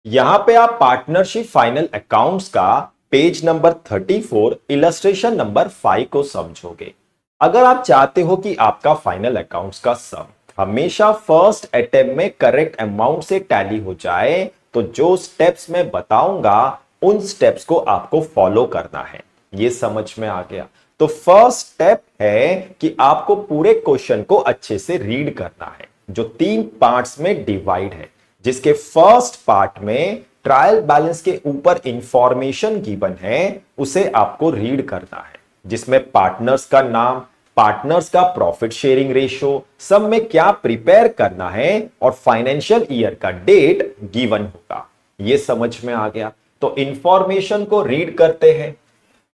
यहां पे आप पार्टनरशिप फाइनल अकाउंट्स का पेज नंबर 34 इलस्ट्रेशन नंबर 5 को समझोगे। अगर आप चाहते हो कि आपका फाइनल अकाउंट्स का सम हमेशा फर्स्ट अटेम्प्ट में करेक्ट अमाउंट से टैली हो जाए, तो जो स्टेप्स मैं बताऊंगा उन स्टेप्स को आपको फॉलो करना है। ये समझ में आ गया? तो फर्स्ट स्टेप है कि आपको पूरे क्वेश्चन को अच्छे से रीड करना है, जो 3 पार्ट्स में डिवाइड है, जिसके फर्स्ट पार्ट में ट्रायल बैलेंस के ऊपर इंफॉर्मेशन गिवन है, उसे आपको रीड करना है, जिसमें पार्टनर्स का नाम, पार्टनर्स का प्रॉफिट शेयरिंग रेशियो, सब में क्या प्रिपेयर करना है और फाइनेंशियल ईयर का डेट गिवन होगा। यह समझ में आ गया? तो इंफॉर्मेशन को रीड करते हैं।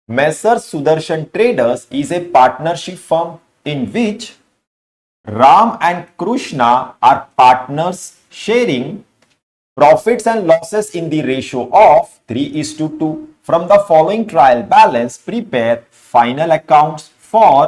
Messrs Sudarshan traders is a partnership firm in which Ram and Krishna are partners sharing profits and losses in the ratio of 3:2. From the following trial balance, prepare final accounts for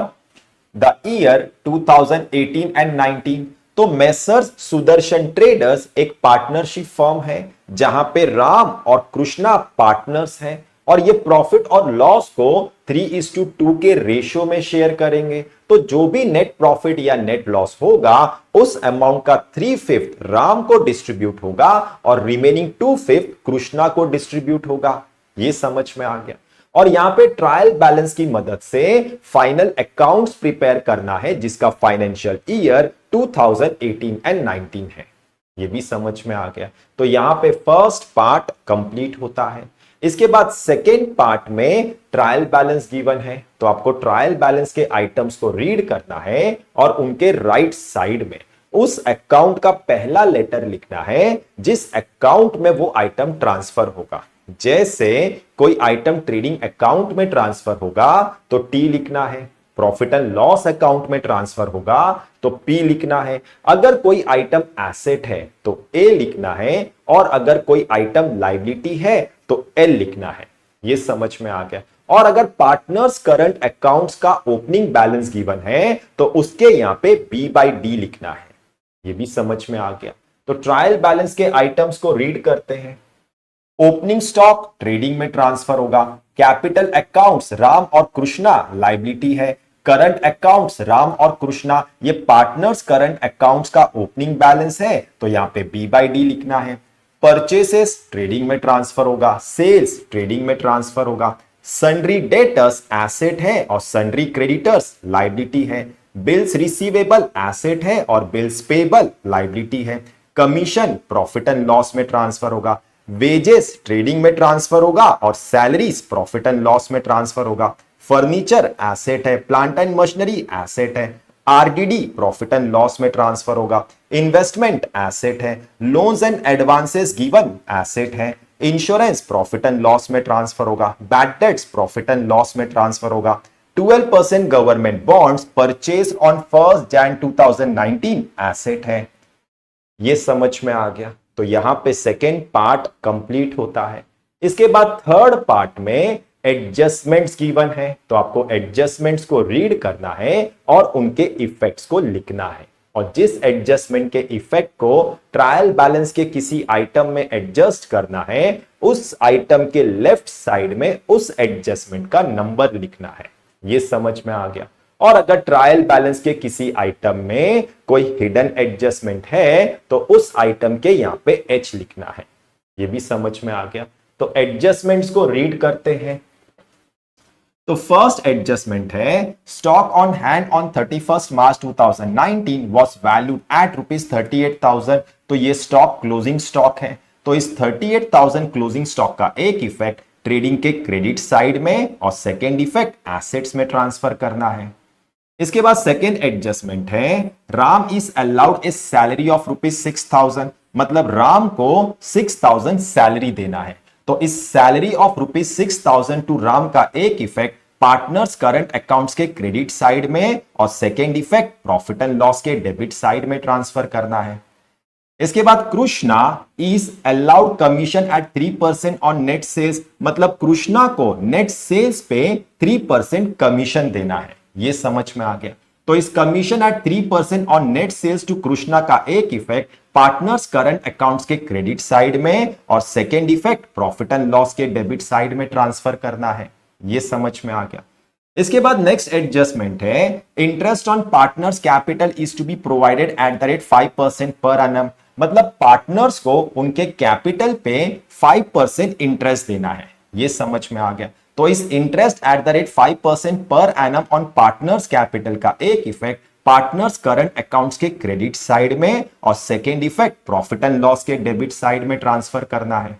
the year 2018 and 19. तो messrs Sudarshan traders एक partnership firm है जहां पे राम और Krishna partners हैं, और ये profit और लॉस को 3:2 के रेशियो में शेयर करेंगे। तो जो भी नेट प्रॉफिट या नेट लॉस होगा, उस अमाउंट का 3/5 राम को डिस्ट्रीब्यूट होगा और रिमेनिंग 2/5 कृष्णा को डिस्ट्रीब्यूट होगा। ये समझ में आ गया? और यहां पे ट्रायल बैलेंस की मदद से फाइनल अकाउंट्स प्रिपेयर करना है, जिसका फाइनेंशियल ईयर 2018 एंड 19 है। ये भी समझ में आ गया? तो यहां पे फर्स्ट पार्ट कंप्लीट होता है। इसके बाद सेकेंड पार्ट में ट्रायल बैलेंस गिवन है, तो आपको ट्रायल बैलेंस के आइटम्स को रीड करना है और उनके राइट साइड में उस अकाउंट का पहला लेटर लिखना है जिस अकाउंट में वो आइटम ट्रांसफर होगा। जैसे कोई आइटम ट्रेडिंग अकाउंट में ट्रांसफर होगा तो टी लिखना है, प्रॉफिट एंड लॉस अकाउंट में ट्रांसफर होगा तो पी लिखना है, अगर कोई आइटम एसेट है तो ए लिखना है, और अगर कोई आइटम लायबिलिटी है तो एल लिखना है। ये समझ में आ गया? और अगर पार्टनर्स करंट अकाउंट्स का ओपनिंग बैलेंस गिवन है तो उसके यहां पे B/D लिखना है। ये भी समझ में आ गया? तो ट्रायल बैलेंस के आइटम्स को रीड करते हैं। ओपनिंग स्टॉक ट्रेडिंग में ट्रांसफर होगा, कैपिटल अकाउंट्स राम और कृष्णा लायबिलिटी है, करंट अकाउंट्स राम और कृष्णा ये पार्टनर्स करंट अकाउंट्स का ओपनिंग बैलेंस है, तो यहां पे B/D लिखना है। परचेसेस ट्रेडिंग में ट्रांसफर होगा, सेल्स ट्रेडिंग में ट्रांसफर होगा, सन्ड्री डेटर्स एसेट है और सन्ड्री क्रेडिटर्स लायबिलिटी है, बिल्स रिसीवेबल एसेट है और बिल्स पेबल लायबिलिटी है, कमीशन प्रॉफिट एंड लॉस में ट्रांसफर होगा, वेजेस ट्रेडिंग में ट्रांसफर होगा और सैलरीज प्रॉफिट एंड लॉस में ट्रांसफर होगा, फर्नीचर एसेट है, प्लांट एंड मशीनरी एसेट है, आरडीडी प्रॉफिट एंड लॉस में ट्रांसफर होगा, इन्वेस्टमेंट एसेट है, loans and advances given asset है, इंश्योरेंस प्रॉफिट एंड लॉस में ट्रांसफर होगा, bad debts profit and loss में ट्रांसफर होगा, 12% government bonds purchase on 1 January 2019 asset है। ये समझ में आ गया? तो यहां पे सेकेंड पार्ट कंप्लीट होता है। इसके बाद थर्ड पार्ट में एडजस्टमेंट्स गिवन है, तो आपको एडजस्टमेंट्स को रीड करना है और उनके इफेक्ट्स को लिखना है, और जिस एडजस्टमेंट के इफेक्ट को ट्रायल बैलेंस के किसी आइटम में एडजस्ट करना है, उस आइटम के लेफ्ट साइड में उस एडजस्टमेंट का नंबर लिखना है। यह समझ में आ गया? और अगर ट्रायल बैलेंस के किसी आइटम में कोई हिडन एडजस्टमेंट है तो उस आइटम के यहां पे H लिखना है। यह भी समझ में आ गया? तो एडजस्टमेंट्स को रीड करते हैं। तो फर्स्ट एडजस्टमेंट है, stock on hand on 31 March 2019 was valued at ₹38,000। तो ये स्टॉक क्लोजिंग स्टॉक है, तो इस 38,000 क्लोजिंग स्टॉक का एक इफेक्ट ट्रेडिंग के क्रेडिट साइड में और सेकेंड इफेक्ट एसेट्स में ट्रांसफर करना है। इसके बाद सेकेंड एडजस्टमेंट है, Ram is allowed A salary of ₹6,000, मतलब राम को 6,000 सैलरी देना है, तो इस सैलरी ऑफ ₹6,000 टू राम का एक इफेक्ट पार्टनर्स करंट अकाउंट्स के क्रेडिट साइड में और second effect profit and loss के डेबिट साइड में ट्रांसफर करना है। इसके बाद Krishna is allowed commission at 3% on net sales, मतलब कृष्णा को नेट सेल्स पे 3% कमीशन देना है। यह समझ में आ गया? तो इस commission at 3% on net sales to Krishna का एक इफेक्ट पार्टनर्स करंट अकाउंट्स के क्रेडिट साइड में और second effect profit and loss के डेबिट साइड में ट्रांसफर करना है। ये समझ में आ गया। इसके बाद नेक्स्ट एडजस्टमेंट है, interest on partners capital is to be provided at the rate 5% per annum. मतलब पार्टनर्स को उनके कैपिटल पे 5% इंटरेस्ट देना है। ये समझ में आ गया। तो इस interest eight the rate 5% per annum on partners capital का एक इफेक्ट पार्टनर्स करंट अकाउंट्स के क्रेडिट साइड में और second effect profit and loss के डेबिट साइड में ट्रांसफर करना है।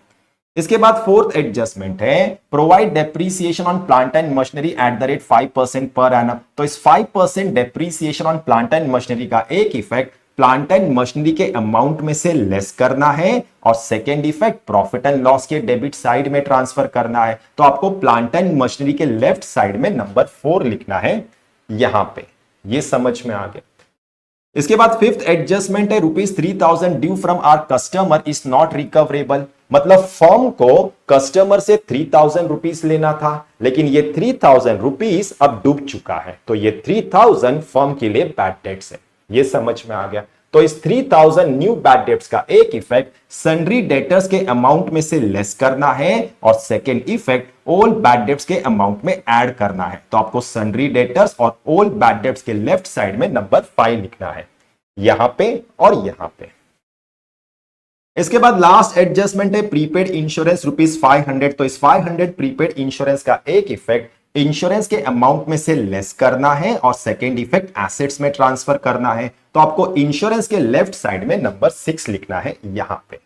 इसके बाद फोर्थ एडजस्टमेंट है, provide depreciation on plant and machinery at the rate 5% per annum. तो इस 5% depreciation on plant and machinery का एक इफेक्ट प्लांट एंड मशीनरी के अमाउंट में से लेस करना है और second effect profit and loss के डेबिट साइड में ट्रांसफर करना है। तो आपको प्लांट एंड मशीनरी के लेफ्ट साइड में नंबर 4 लिखना है यहां पे। ये समझ में आ गया। इसके बाद फिफ्थ एडजस्टमेंट है, ₹3000 due from our customer is not recoverable. मतलब फर्म को कस्टमर से 3000 रुपीस लेना था, लेकिन ये 3000 रुपीस अब डूब चुका है, तो ये 3000 फर्म के लिए बैड डेट्स है। ये समझ में आ गया। तो इस 3000 न्यू बैड डेट्स का एक इफेक्ट सन्ड्री डेटर्स के अमाउंट में से लेस करना है और second effect old bad debts के अमाउंट में ऐड करना है। तो आपको सन्ड्री डेटर्स और ओल्ड बैड डेट्स के लेफ्ट साइड में नंबर 5 लिखना है, यहां पे और यहां पे। इसके बाद लास्ट एडजस्टमेंट है, प्रीपेड इंश्योरेंस ₹500। तो इस 500 प्रीपेड इंश्योरेंस का एक इफेक्ट इंश्योरेंस के अमाउंट में से लेस करना है और सेकेंड इफेक्ट एसेट्स में ट्रांसफर करना है। तो आपको इंश्योरेंस के लेफ्ट साइड में नंबर 6 लिखना है यहां पे।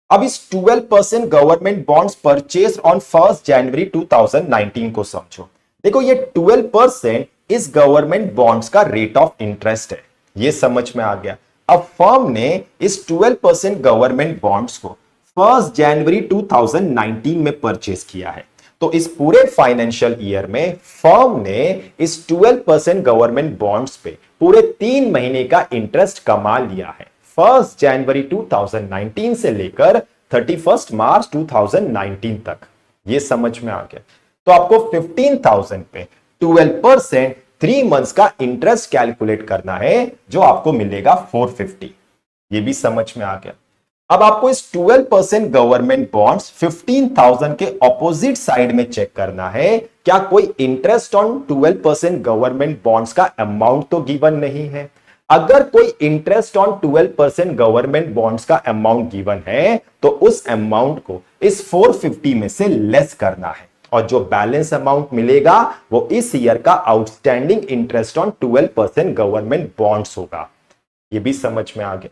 अब इस 12% गवर्नमेंट बॉन्ड्स परचेज ऑन 1 जनवरी 2019 को समझो। देखो ये 12% इस गवर्नमेंट बॉन्ड्स का रेट ऑफ इंटरेस्ट है। ये समझ में आ गया। अब फर्म ने इस 12% गवर्नमेंट बॉन्ड्स को 1 जनवरी 2019 में परचेज किया है। तो इस पूरे फाइनेंशियल ईयर में फर्म ने इस 12% गवर्नमेंट बॉन्ड्स पे पूरे 3 महीने का इंटरेस्ट कमा लिया है। 1 जनवरी 2019 से लेकर 31 मार्च 2019 तक। ये समझ में आ गया। तो आपको 15,000 पे 12% 3 मंथ्स का इंटरेस्ट कैलकुलेट करना है, जो आपको मिलेगा 450। ये भी समझ में आ गया। अब आपको इस 12% गवर्नमेंट बॉन्ड्स 15,000 के ऑपोजिट साइड में चेक करना है, क्या कोई इंटरेस्ट ऑन 12% गवर्नमेंट बॉन्ड्स का अमाउंट तो गिवन नहीं है। अगर कोई इंटरेस्ट ऑन 12% गवर्नमेंट बॉन्ड्स का अमाउंट गिवन है, तो उस अमाउंट को इस 450 में से लेस करना है और जो बैलेंस अमाउंट मिलेगा वो इस ईयर का outstanding interest on 12% government bonds होगा। ये भी समझ में आ गया।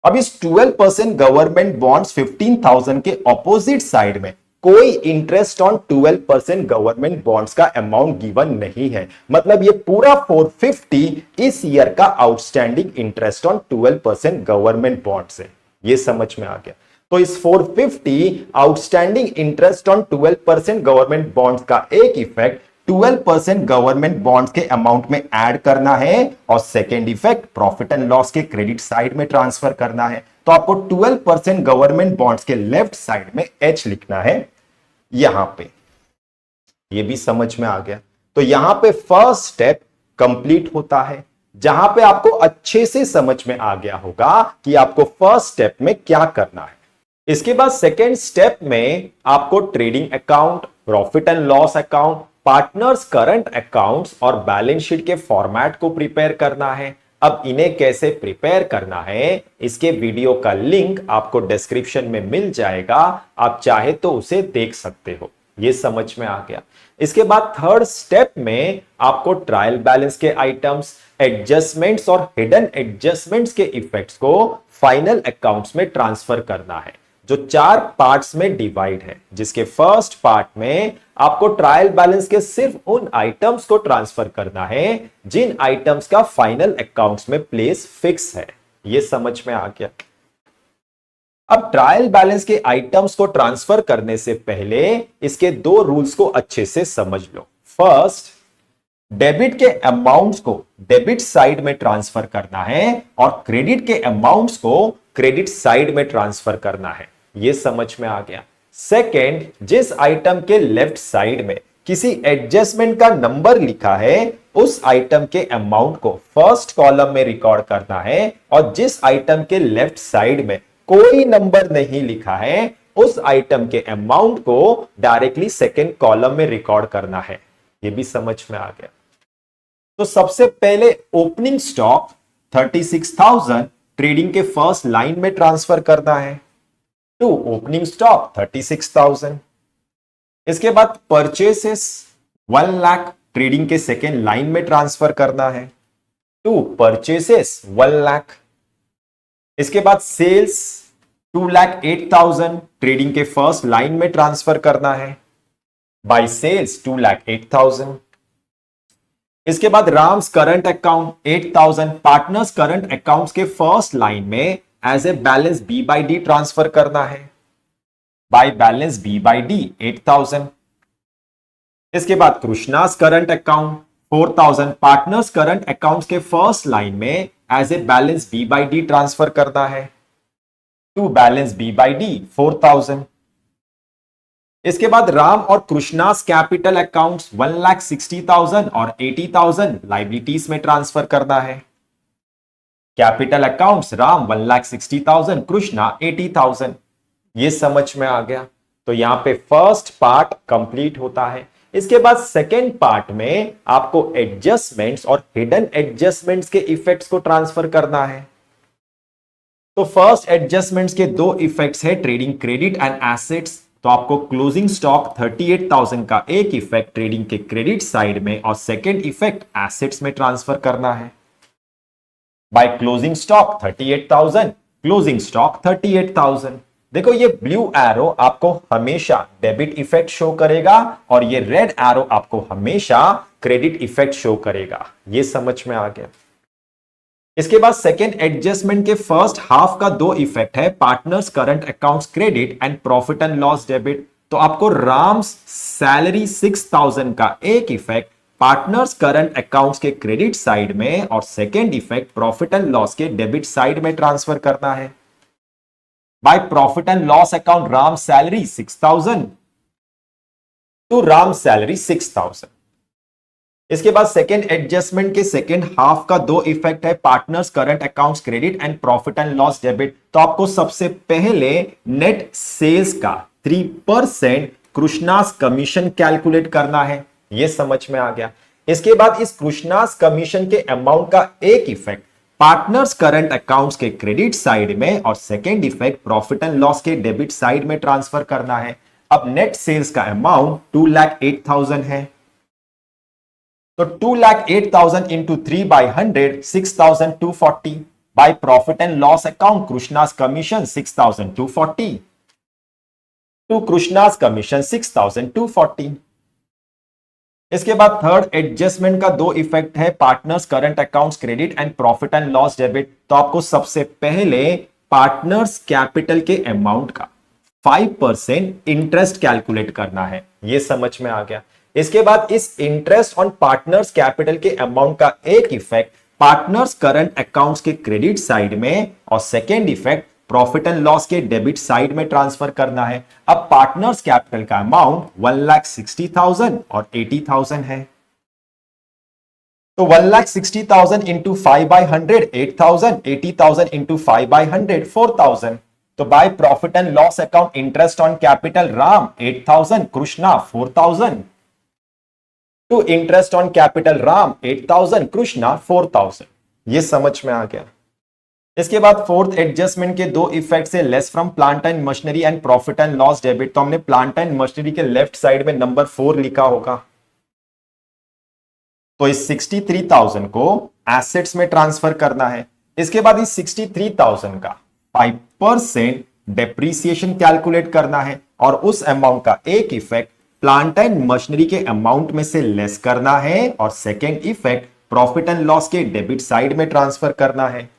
अब इस 12% गवर्नमेंट बॉन्ड्स 15,000 के ऑपोजिट साइड में कोई इंटरेस्ट ऑन 12% गवर्नमेंट बॉन्ड्स का अमाउंट गिवन नहीं है। मतलब ये पूरा 450 इस ईयर का outstanding interest on 12% government bonds है। ये समझ में आ गया। तो इस 450 outstanding interest on 12% government bonds का एक इफेक्ट 12% गवर्नमेंट बॉन्ड्स के अमाउंट में ऐड करना है और second effect profit and loss के क्रेडिट साइड में ट्रांसफर करना है। तो आपको 12% गवर्नमेंट बॉन्ड्स के लेफ्ट साइड में H लिखना है यहां पे। ये भी समझ में आ गया। तो यहां पे फर्स्ट स्टेप कंप्लीट होता है, जहां पे आपको अच्छे से समझ में आ गया होगा कि आपको फर्स्ट स्टेप में क्या करना है। इसके बाद सेकेंड स्टेप में आपको trading account, profit and loss account, partners current accounts और बैलेंस शीट के फॉर्मेट को प्रिपेयर करना है। अब इन्हें कैसे प्रिपेयर करना है, इसके वीडियो का लिंक आपको डिस्क्रिप्शन में मिल जाएगा, आप चाहे तो उसे देख सकते हो। ये समझ में आ गया। इसके बाद थर्ड स्टेप में आपको ट्रायल बैलेंस के आइटम्स, एडजस्टमेंट्स और हिडन एडजस्टमेंट्स के इफेक्ट्स को फाइनल अकाउंट्स में ट्रांसफर करना है, जो 4 पार्ट्स में डिवाइड है। जिसके फर्स्ट पार्ट में आपको ट्रायल बैलेंस के सिर्फ उन आइटम्स को ट्रांसफर करना है जिन आइटम्स का फाइनल अकाउंट्स में प्लेस फिक्स है। यह समझ में आ गया। अब ट्रायल बैलेंस के आइटम्स को ट्रांसफर करने से पहले इसके 2 रूल्स को अच्छे से समझ लो। फर्स्ट, डेबिट के अमाउंट्स को डेबिट साइड में ट्रांसफर करना है और क्रेडिट के अमाउंट्स को क्रेडिट साइड में ट्रांसफर करना है। यह समझ में आ गया। सेकेंड, जिस आइटम के लेफ्ट साइड में किसी एडजस्टमेंट का नंबर लिखा है, उस आइटम के अमाउंट को फर्स्ट कॉलम में रिकॉर्ड करना है और जिस आइटम के लेफ्ट साइड में कोई नंबर नहीं लिखा है उस आइटम के अमाउंट को डायरेक्टली सेकेंड कॉलम में रिकॉर्ड करना है। ये भी समझ में आ गया। तो सबसे पहले ओपनिंग स्टॉक 36,000 ट्रेडिंग के फर्स्ट लाइन में ट्रांसफर करना है टू ओपनिंग स्टॉक 36,000। इसके बाद परचेसेस 1 लाख ट्रेडिंग के सेकेंड लाइन में ट्रांसफर करना है टू परचेसेस 1 लाख। इसके बाद सेल्स 2,08,000 ट्रेडिंग के फर्स्ट लाइन में ट्रांसफर करना है बाय सेल्स 2,08,000। इसके बाद Ram's current account 8,000 partners current accounts के फर्स्ट लाइन में as a balance B by D transfer करना है by balance B by D 8,000। इसके बाद Krishna's current account 4,000 partners current accounts के फर्स्ट लाइन में as a balance B by D transfer करना है to balance B by D 4,000। इसके बाद राम और कृष्णास कैपिटल अकाउंट्स 1,60,000 और 80,000 लाइबिलिटीज में ट्रांसफर करना है। Capital accounts Ram 1,60,000 Krishna 80,000। ये समझ में आ गया। तो यहां पे फर्स्ट पार्ट कंप्लीट होता है। इसके बाद सेकेंड पार्ट में आपको एडजस्टमेंट्स और हिडन एडजस्टमेंट्स के इफेक्ट्स को ट्रांसफर करना है। तो फर्स्ट एडजस्टमेंट्स के दो इफेक्ट्स है ट्रेडिंग क्रेडिट एंड एसेट्स। तो आपको क्लोजिंग स्टॉक 38,000 का एक इफेक्ट ट्रेडिंग के क्रेडिट साइड में और सेकेंड इफेक्ट एसेट्स में ट्रांसफर करना है bye closing stock 38,000 closing stock 38,000। देखो ये ब्लू एरो आपको हमेशा डेबिट इफेक्ट शो करेगा और ये रेड एरो आपको हमेशा क्रेडिट इफेक्ट शो करेगा। ये समझ में आ गया। इसके बाद सेकेंड एडजस्टमेंट के फर्स्ट हाफ का दो इफेक्ट है partners current accounts credit and profit and loss debit. तो आपको राम्स सैलरी 6,000 का एक इफेक्ट पार्टनर्स करंट अकाउंट्स के क्रेडिट साइड में और second effect profit and loss के डेबिट साइड में ट्रांसफर करना है by profit and loss account Ram salary 6,000 to Ram salary 6,000। इसके बाद सेकेंड एडजस्टमेंट के सेकेंड हाफ का दो इफेक्ट है partners current accounts credit and profit and loss debit. तो आपको सबसे पहले नेट सेल्स का 3% कृष्णास कमीशन कैलकुलेट करना है। यह समझ में आ गया। इसके बाद इस कृष्णास कमीशन के अमाउंट का एक इफेक्ट पार्टनर्स करंट अकाउंट्स के क्रेडिट साइड में और second effect profit and loss के डेबिट साइड में ट्रांसफर करना है। अब नेट सेल्स का अमाउंट 2,08,000 है। तो 2,08,000 into 3 by 100 6,240 by profit and loss account Krishna's commission 6,240 to Krishna's commission 6,240। इसके बाद थर्ड एडजस्टमेंट का दो इफेक्ट है partners current accounts credit and profit and loss debit. तो आपको सबसे पहले पार्टनर्स कैपिटल के अमाउंट का 5% इंटरेस्ट कैलकुलेट करना है। यह समझ में आ गया। इसके बाद इस इंटरेस्ट ऑन पार्टनर्स कैपिटल के अमाउंट का एक इफेक्ट पार्टनर्स करंट अकाउंट्स के क्रेडिट साइड में और second effect profit and loss के डेबिट साइड में ट्रांसफर करना है। अब पार्टनर्स कैपिटल का अमाउंट 1,60,000 और 80,000 है। तो 1,60,000 इंटू 5 बाई 100 8,000 80,000 इंटू 5 बाई 100 4,000। तो by profit and loss account interest on capital Ram 8,000 Krishna 4,000 to interest on capital Ram 8,000 Krishna 4,000। ये समझ में आ गया। इसके बाद फोर्थ एडजस्टमेंट के दो इफेक्ट से less from plant and machinery and profit and loss debit. तो हमने प्लांट एंड मशीनरी के लेफ्ट साइड में नंबर 4 लिखा होगा। तो इस 63,000 को एसेट्स में ट्रांसफर करना है। इसके बाद इस 63,000 का 5% डेप्रीसिएशन कैलकुलेट करना है और उस अमाउंट का एक इफेक्ट प्लांट एंड मशीनरी के अमाउंट में से लेस करना है और second effect profit and loss के डेबिट साइड में ट्रांसफर करना है।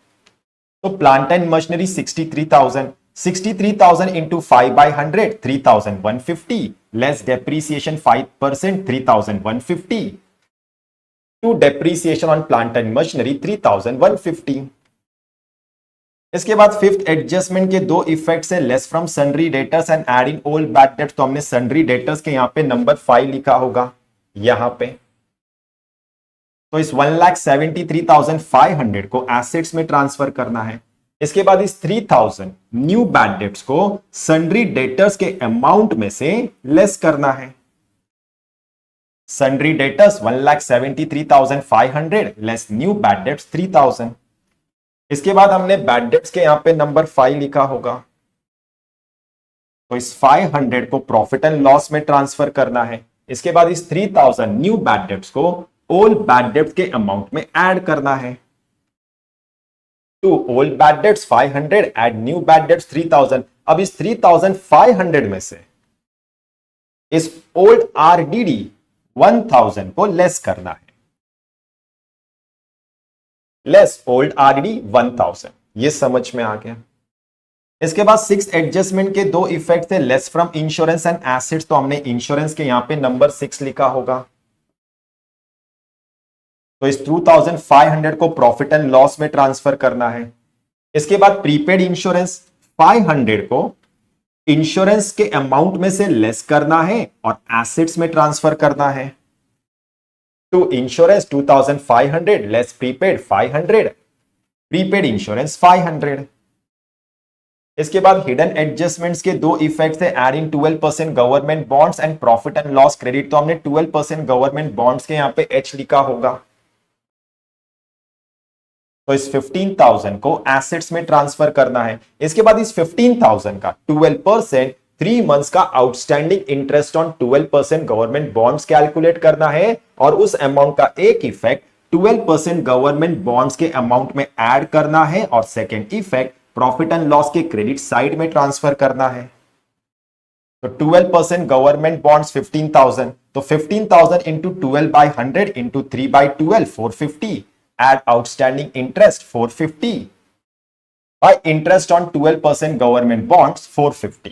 तो plant and machinery 63,000 into 5 by 100 3,150 less depreciation 5% 3,150 to depreciation on plant and machinery 3,150। इसके बाद फिफ्थ एडजस्टमेंट के दो इफेक्ट है less from sundry debtors and add in old bad debts. तो हमने सन्ड्री डेटर्स के यहां पे नंबर 5 लिखा होगा यहां पे। तो इस 1,73,500 को एसेट्स में ट्रांसफर करना है। इसके बाद इस 3,000 न्यू बैड डेट्स को सन्ड्री डेटर्स के अमाउंट में से लेस करना है। Sundry debtors 1,73,500 less new bad debts 3,000। इसके बाद हमने बैड डेट्स के यहां पे नंबर 5 लिखा होगा, तो इस 500 को प्रॉफिट एंड लॉस में ट्रांसफर करना है। इसके बाद इस 3,000 न्यू बैड डेट्स को ओल्ड बैड डेट्स के अमाउंट में ऐड करना है। To old bad debts 500 add new bad debts 3,000। अब इस 3,500 में से इस ओल्ड आरडीडी 1,000 को लेस करना है। Less old RDD 1,000। ये समझ में आ गया। इसके बाद सिक्स एडजस्टमेंट के दो इफेक्ट थे, less from insurance and assets, तो हमने इंश्योरेंस के यहां पे नंबर 6 लिखा होगा। तो इस 2,500 को प्रॉफिट एंड लॉस में ट्रांसफर करना है। इसके बाद प्रीपेड इंश्योरेंस 500 को इंश्योरेंस के अमाउंट में से लेस करना है और एसेट्स में ट्रांसफर करना है। To insurance 2,500 less prepaid 500, prepaid insurance 500। इसके बाद हिडन एडजस्टमेंट्स के दो इफेक्ट्स थे, add in 12% government bonds and profit and loss credit, तो हमने 12% गवर्नमेंट बॉन्ड्स के यहां पे एच लिखा होगा। तो इस 15,000 को एसेट्स में ट्रांसफर करना है। इसके बाद इस 15,000 का 12% 3 मंथ्स का outstanding interest on 12% government bonds calculate करना है और उस अमाउंट का एक इफेक्ट 12% गवर्नमेंट बॉन्ड्स के अमाउंट में ऐड करना है और second effect profit and loss के क्रेडिट साइड में ट्रांसफर करना है। तो 12% गवर्नमेंट बॉन्ड्स 15,000, तो 15,000 into 12/100 into 3/12 450, add outstanding interest 450 by interest on 12% government bonds 450।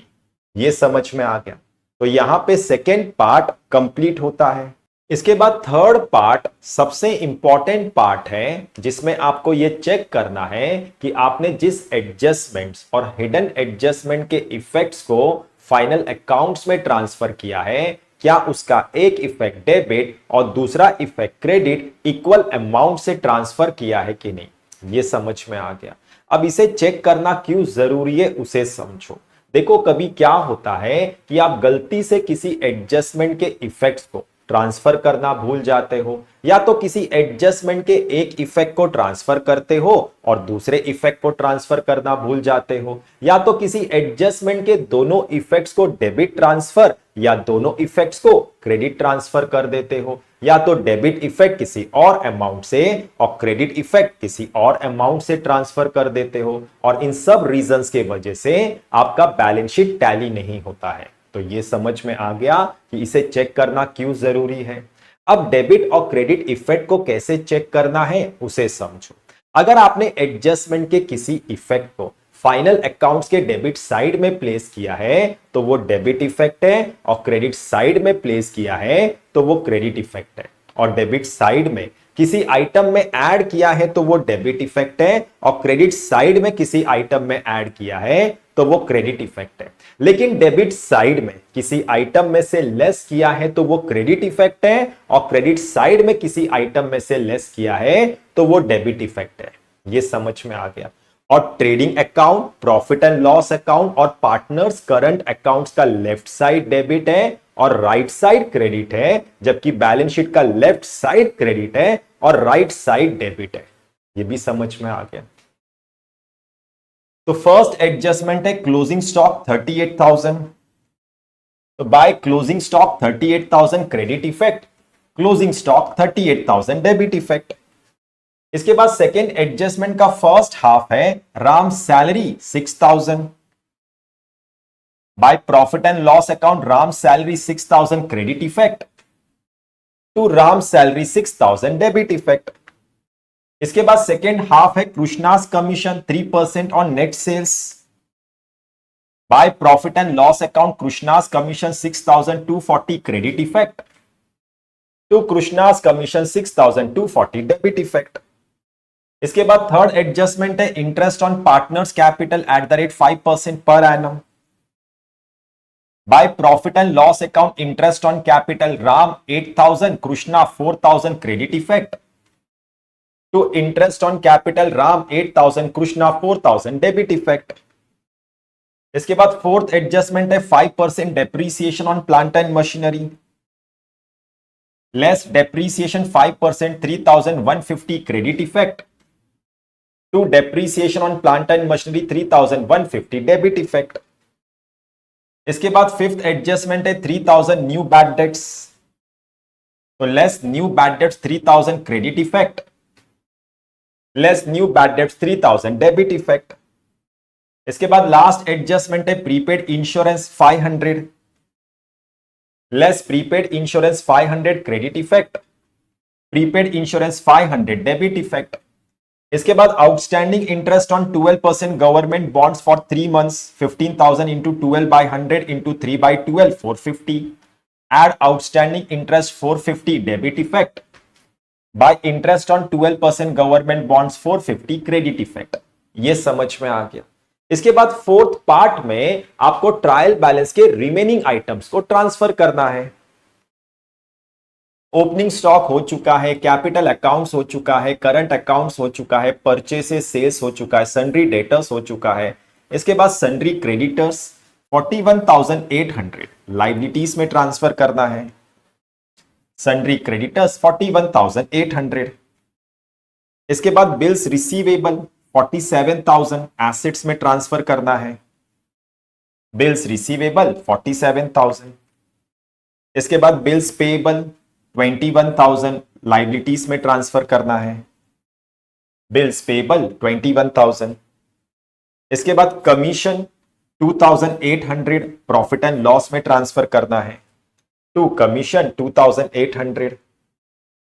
ये समझ में आ गया। तो यहां पे सेकेंड पार्ट कंप्लीट होता है। इसके बाद थर्ड पार्ट सबसे इंपॉर्टेंट पार्ट है, जिसमें आपको ये चेक करना है कि आपने जिस एडजस्टमेंट्स और हिडन एडजस्टमेंट के इफेक्ट्स को फाइनल अकाउंट्स में ट्रांसफर किया है, क्या उसका एक इफेक्ट डेबिट और दूसरा इफेक्ट क्रेडिट इक्वल अमाउंट से ट्रांसफर किया है कि नहीं। ये समझ में आ गया। अब इसे चेक करना क्यों जरूरी है उसे समझो। देखो, कभी क्या होता है कि आप गलती से किसी एडजस्टमेंट के इफेक्ट्स को ट्रांसफर करना भूल जाते हो, या तो किसी एडजस्टमेंट के एक इफेक्ट को ट्रांसफर करते हो और दूसरे इफेक्ट को ट्रांसफर करना भूल जाते हो, या तो किसी एडजस्टमेंट के दोनों इफेक्ट्स को डेबिट ट्रांसफर या दोनों इफेक्ट्स को क्रेडिट ट्रांसफर कर देते हो, या तो डेबिट इफेक्ट किसी और अमाउंट से और क्रेडिट इफेक्ट किसी और अमाउंट से ट्रांसफर कर देते हो, और इन सब रीजंस के वजह से आपका बैलेंस शीट टैली नहीं होता है। तो ये समझ में आ गया कि इसे चेक करना क्यों जरूरी है। अब डेबिट और क्रेडिट इफेक्ट को कैसे चेक करना है उसे समझो। अगर आपने एडजस्टमेंट के किसी इफेक्ट को फाइनल अकाउंट्स के डेबिट साइड में प्लेस किया है तो वो डेबिट इफेक्ट है, और क्रेडिट साइड में प्लेस किया है तो वो क्रेडिट इफेक्ट है, और डेबिट साइड में किसी आइटम में ऐड किया है तो वो डेबिट इफेक्ट है, और क्रेडिट साइड में किसी आइटम में ऐड किया है तो वो क्रेडिट इफेक्ट है। लेकिन डेबिट साइड में किसी आइटम में से लेस किया है तो वो क्रेडिट इफेक्ट है, और क्रेडिट साइड में किसी आइटम में से लेस किया है तो वो डेबिट इफेक्ट है। ये समझ में आ गया। और trading account, profit and loss account और पार्टनर्स करंट अकाउंट्स का लेफ्ट साइड डेबिट है और राइट साइड क्रेडिट है, जबकि बैलेंस शीट का लेफ्ट साइड क्रेडिट है और राइट साइड डेबिट है। ये भी समझ में आ गया। तो फर्स्ट एडजस्टमेंट है क्लोजिंग स्टॉक 38,000। तो by closing stock 38,000 credit effect, closing stock 38,000 debit effect. इसके बाद सेकेंड एडजस्टमेंट का फर्स्ट हाफ है Ram salary 6,000। By profit and loss account Ram salary 6,000 credit effect to Ram salary 6,000 debit effect. इसके बाद सेकेंड हाफ है Krishna's commission 3% on net sales. By profit and loss account Krishna's commission 6,240 credit effect to Krishna's commission 6,240 debit effect. इसके बाद third adjustment है interest on partners capital at the rate 5% पर annum. By profit and loss account interest on capital Ram 8,000 Krishna 4,000 credit effect to interest on capital Ram 8,000 Krishna 4,000 debit effect. इसके बाद fourth adjustment है 5% depreciation on plant and machinery, less depreciation 5% 3,150 credit effect, to depreciation on plant and machinery 3,150 debit effect. इसके बाद fifth adjustment है 3,000 new bad debts, तो less new bad debts 3,000 credit effect, less new bad debts 3,000 debit effect. इसके बाद last adjustment है prepaid insurance 500, less prepaid insurance 500 credit effect, prepaid insurance 500 debit effect. इसके बाद outstanding interest on 12% government bonds for 3 months 15,000 into 12/100 into 3/12 450, add outstanding interest 450 debit effect by interest on 12% government bonds 450 credit effect. ये समझ में आ गया। इसके बाद fourth part में आपको ट्रायल बैलेंस के रिमेनिंग आइटम्स को ट्रांसफर करना है। ओपनिंग स्टॉक हो चुका है, कैपिटल अकाउंट्स हो चुका है, करंट अकाउंट्स हो चुका है, परचेसेस सेल्स हो चुका है, सन्ड्री डेटर्स हो चुका है। इसके बाद सन्ड्री क्रेडिटर्स 41,800 लाइबिलिटीज में ट्रांसफर करना है। Sundry creditors 41,800। इसके बाद बिल्स रिसीवेबल 47,000 एसेट्स में ट्रांसफर करना है। Bills receivable 47,000। इसके बाद बिल्स पेएबल 21,000 लाइबिलिटीज में ट्रांसफर करना है। Bills payable 21,000। इसके बाद कमीशन 2,800 प्रॉफिट एंड लॉस में ट्रांसफर करना है। To commission 2,800।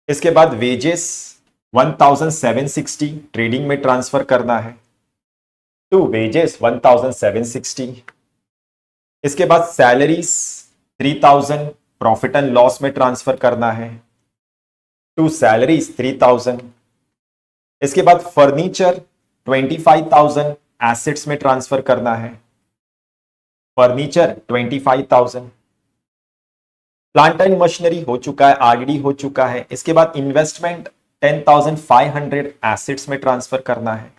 इसके बाद वेजेस 1,760 ट्रेडिंग में ट्रांसफर करना है। To wages 1,760। इसके बाद सैलरीज 3,000 प्रॉफिट एंड लॉस में ट्रांसफर करना है। To salaries 3,000। इसके बाद फर्नीचर 25,000 एसेट्स में ट्रांसफर करना है। फर्नीचर 25,000। प्लांट एंड मशीनरी हो चुका है, आरडी हो चुका है। इसके बाद इन्वेस्टमेंट 10,500 एसेट्स में ट्रांसफर करना है।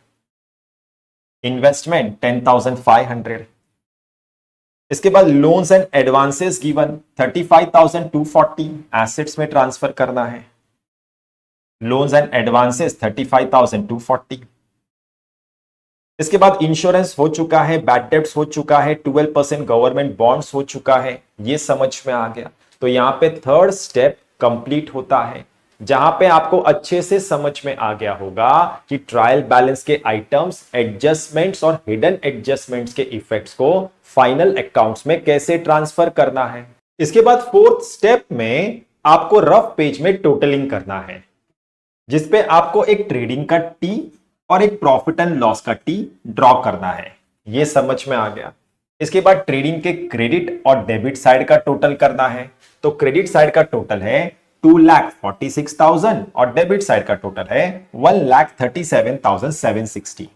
इन्वेस्टमेंट 10,500। इसके बाद loans and advances given 35,240 assets में ट्रांसफर करना है। Loans and advances 35,240। इसके बाद इंश्योरेंस हो चुका है, बैड डेट्स हो चुका है, 12% गवर्नमेंट बॉन्ड्स हो चुका है। ये समझ में आ गया। तो यहां पे थर्ड स्टेप कंप्लीट होता है, जहां पे आपको अच्छे से समझ में आ गया होगा कि ट्रायल बैलेंस के आइटम्स, एडजस्टमेंट्स और हिडन एडजस्टमेंट्स के इफेक्ट्स को फाइनल अकाउंट्स में कैसे ट्रांसफर करना है। इसके बाद फोर्थ स्टेप में आपको रफ पेज में टोटलिंग करना है, जिसपे आपको एक ट्रेडिंग का टी और एक प्रॉफिट एंड लॉस का टी ड्रॉ करना है। यह समझ में आ गया। इसके बाद ट्रेडिंग के क्रेडिट और डेबिट साइड का टोटल करना है। तो क्रेडिट साइड का टोटल है 2,46,000 और डेबिट साइड का टोटल है 1,37,760।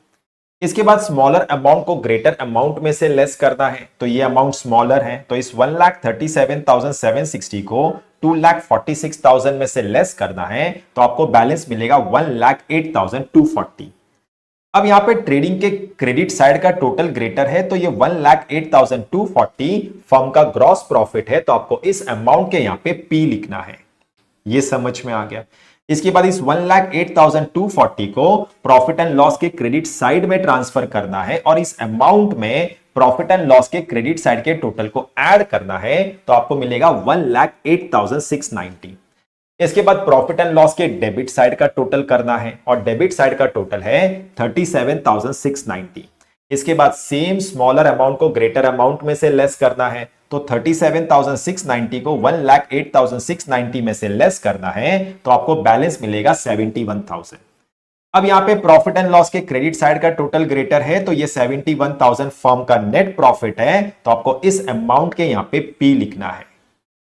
इसके बाद स्मॉलर अमाउंट को ग्रेटर अमाउंट में से लेस करना है। तो ये अमाउंट स्मॉलर है, तो इस 1,37,760 को 2,46,000 में से लेस करना है, तो आपको बैलेंस मिलेगा 1,08,240। अब यहां पे ट्रेडिंग के क्रेडिट साइड का टोटल ग्रेटर है, तो ये 1,08,240 फर्म का ग्रॉस प्रॉफिट है, तो आपको इस अमाउंट के यहां पे पी लिखना है। ये समझ में आ गया। इसके बाद इस 1,08,240 को प्रॉफिट एंड लॉस के क्रेडिट साइड में ट्रांसफर करना है और इस अमाउंट में प्रॉफिट एंड लॉस के क्रेडिट साइड के टोटल को ऐड करना है, तो आपको मिलेगा 1,08,690। इसके बाद प्रॉफिट एंड लॉस के डेबिट साइड का टोटल करना है और डेबिट साइड का टोटल है 37,690। इसके बाद सेम स्मॉलर अमाउंट को ग्रेटर अमाउंट में से लेस करना है, तो 37,690 को 1,08,690 में से लेस करना है, तो आपको बैलेंस मिलेगा 71,000। अब यहां पे प्रॉफिट एंड लॉस के क्रेडिट साइड का टोटल ग्रेटर है, तो ये 71,000 फर्म का नेट प्रॉफिट है, तो आपको इस अमाउंट के यहां पे पी लिखना है।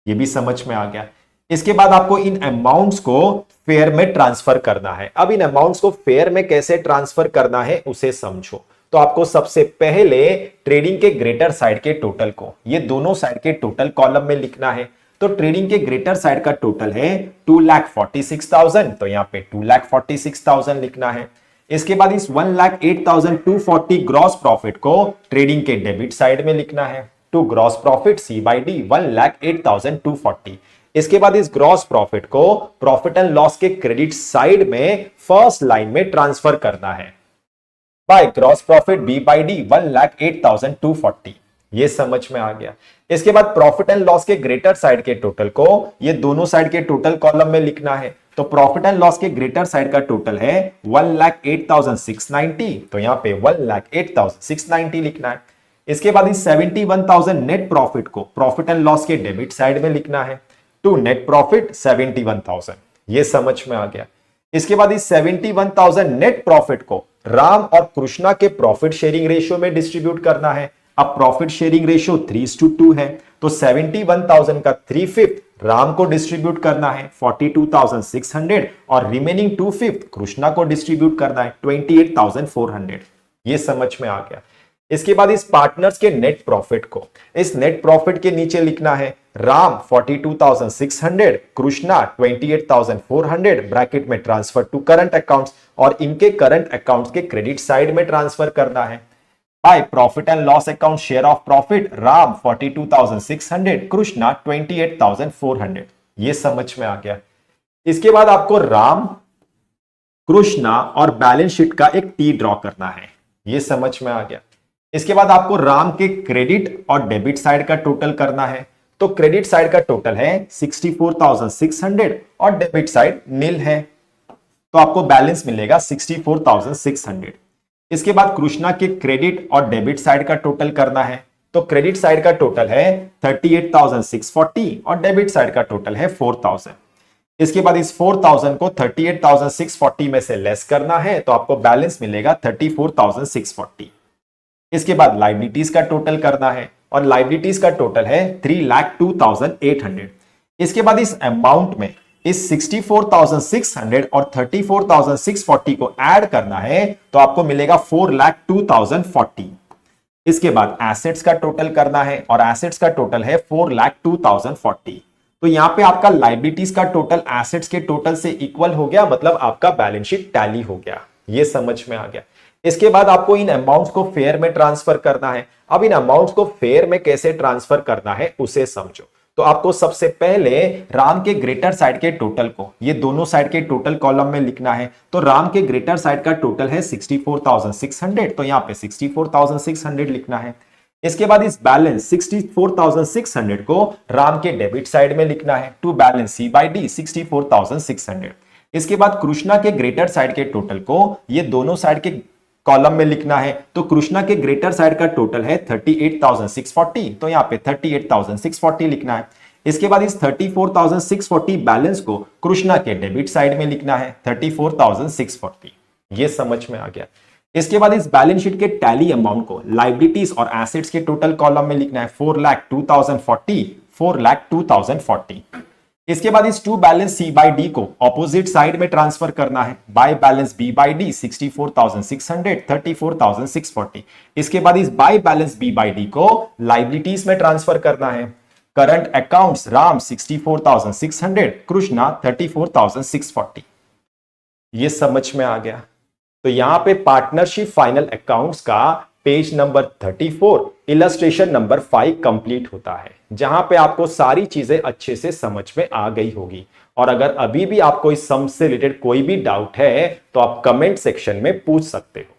ये भी समझ में आ गया। इसके बाद आपको इन अमाउंट्स को फेयर में ट्रांसफर करना है। अब इन अमाउंट्स को फेयर में कैसे ट्रांसफर करना है उसे समझो। तो आपको सबसे पहले ट्रेडिंग के ग्रेटर साइड के टोटल को ये दोनों साइड के टोटल कॉलम में लिखना है। तो ट्रेडिंग के ग्रेटर साइड का टोटल है 2,46,000, तो यहां पे 2,46,000 लिखना है। इसके बाद इस 1,08,240 ग्रॉस प्रॉफिट को ट्रेडिंग के डेबिट साइड में लिखना है। To gross profit C by D 1,08,240। इसके बाद इस ग्रॉस प्रॉफिट को प्रॉफिट एंड लॉस के क्रेडिट साइड में फर्स्ट लाइन में ट्रांसफर करना है by gross profit B by D 1,08,240। ये समझ में आ गया। इसके बाद प्रॉफिट एंड लॉस के ग्रेटर साइड के टोटल को ये दोनों साइड के टोटल कॉलम में लिखना है। तो प्रॉफिट एंड लॉस के ग्रेटर साइड का टोटल है 1,08,690, तो यहां पे 1,08,690 लिखना है। इसके बाद इस 71,000 नेट प्रॉफिट को प्रॉफिट एंड लॉस के डेबिट साइड में लिखना है। टू नेट प्रॉफिट 71,000, ये समझ में आ गया। इसके बाद इस 71,000 नेट प्रॉफिट को राम और कृष्णा के प्रॉफिट शेयरिंग रेशियो में डिस्ट्रीब्यूट करना है। अब प्रॉफिट शेयरिंग रेशियो 3:2 है, तो 71,000 का 3/5 राम को डिस्ट्रीब्यूट करना है 42,600 और रिमेनिंग 2/5 कृष्णा को डिस्ट्रीब्यूट करना है 28,400। ये समझ में आ गया। इसके बाद इस पार्टनर्स के नेट प्रॉफिट को इस नेट प्रॉफिट के नीचे लिखना है। राम 42,600, कृष्णा 28,400 ब्रैकेट में ट्रांसफर टू करंट अकाउंट्स, और इनके करंट अकाउंट्स के क्रेडिट साइड में ट्रांसफर करना है by profit and loss account share of profit Ram 42,600, Krishna 28,400। ये समझ में आ गया। इसके बाद आपको राम, कृष्णा और बैलेंस शीट का एक टी ड्रॉ करना है। ये समझ में आ गया। इसके बाद आपको राम के क्रेडिट और डेबिट साइड का टोटल करना है। तो क्रेडिट साइड का टोटल है 64,600 और डेबिट साइड नील है, तो आपको बैलेंस मिलेगा 64,600। इसके बाद कृष्णा के क्रेडिट और डेबिट साइड का टोटल करना है। तो क्रेडिट साइड का टोटल है 38,640 और डेबिट साइड का टोटल है 4,000। इसके बाद इस 4,000 को 38,640 में से लेस करना है, तो आपको बैलेंस मिलेगा 34,640। इसके बाद लाइबिलिटीज का टोटल करना है और लाइबिलिटीज का टोटल है 3,02,800। इसके बाद इस अमाउंट में इस 64,600 और 34,640 को ऐड करना है, तो आपको मिलेगा 4,02,040। इसके बाद एसेट्स का टोटल करना है और एसेट्स का टोटल है 4,02,040। तो यहां पे आपका लाइबिलिटीज का टोटल एसेट्स के टोटल से इक्वल हो गया, मतलब आपका बैलेंस शीट टैली हो गया। ये समझ में आ गया। इसके बाद आपको इन अमाउंट्स को फेयर में ट्रांसफर करना है। अब इन अमाउंट्स को फेयर में कैसे ट्रांसफर करना है उसे समझो। तो आपको सबसे पहले राम के ग्रेटर साइड के टोटल को ये दोनों साइड के टोटल कॉलम में लिखना है। तो राम के ग्रेटर साइड का टोटल है 64,600, तो यहां पे 64,600 लिखना है। इसके बाद इस बैलेंस 64,600 को राम के डेबिट साइड में लिखना है। To balance C by D 64,600। इसके बाद कृष्णा के ग्रेटर साइड के टोटल को ये दोनों साइड के कॉलम में लिखना है। तो कृष्णा के ग्रेटर साइड का टोटल है 38,640, तो यहां पे 38,640 लिखना है। इसके बाद इस 34,640 बैलेंस को कृष्णा के डेबिट साइड में लिखना है 34,640। ये समझ में आ गया। इसके बाद इस बैलेंस शीट के टैली अमाउंट को लाइबिलिटीज और एसेट्स के टोटल कॉलम में लिखना है 4,02,040, 4,02,040। इसके बाद इस to balance C by D को ऑपोजिट साइड में ट्रांसफर करना है by balance B by D 64,600, 34,640। इसके बाद इस by balance B by D को लाइबिलिटीज में ट्रांसफर करना है। Current accounts Ram 64,600, Krishna 34,640। ये समझ में आ गया। तो यहां पे पार्टनरशिप फाइनल अकाउंट्स का page number 34 illustration number 5 complete होता है, जहां पे आपको सारी चीजें अच्छे से समझ में आ गई होगी। और अगर अभी भी आपको इस सम से रिलेटेड कोई भी डाउट है तो आप कमेंट सेक्शन में पूछ सकते हो।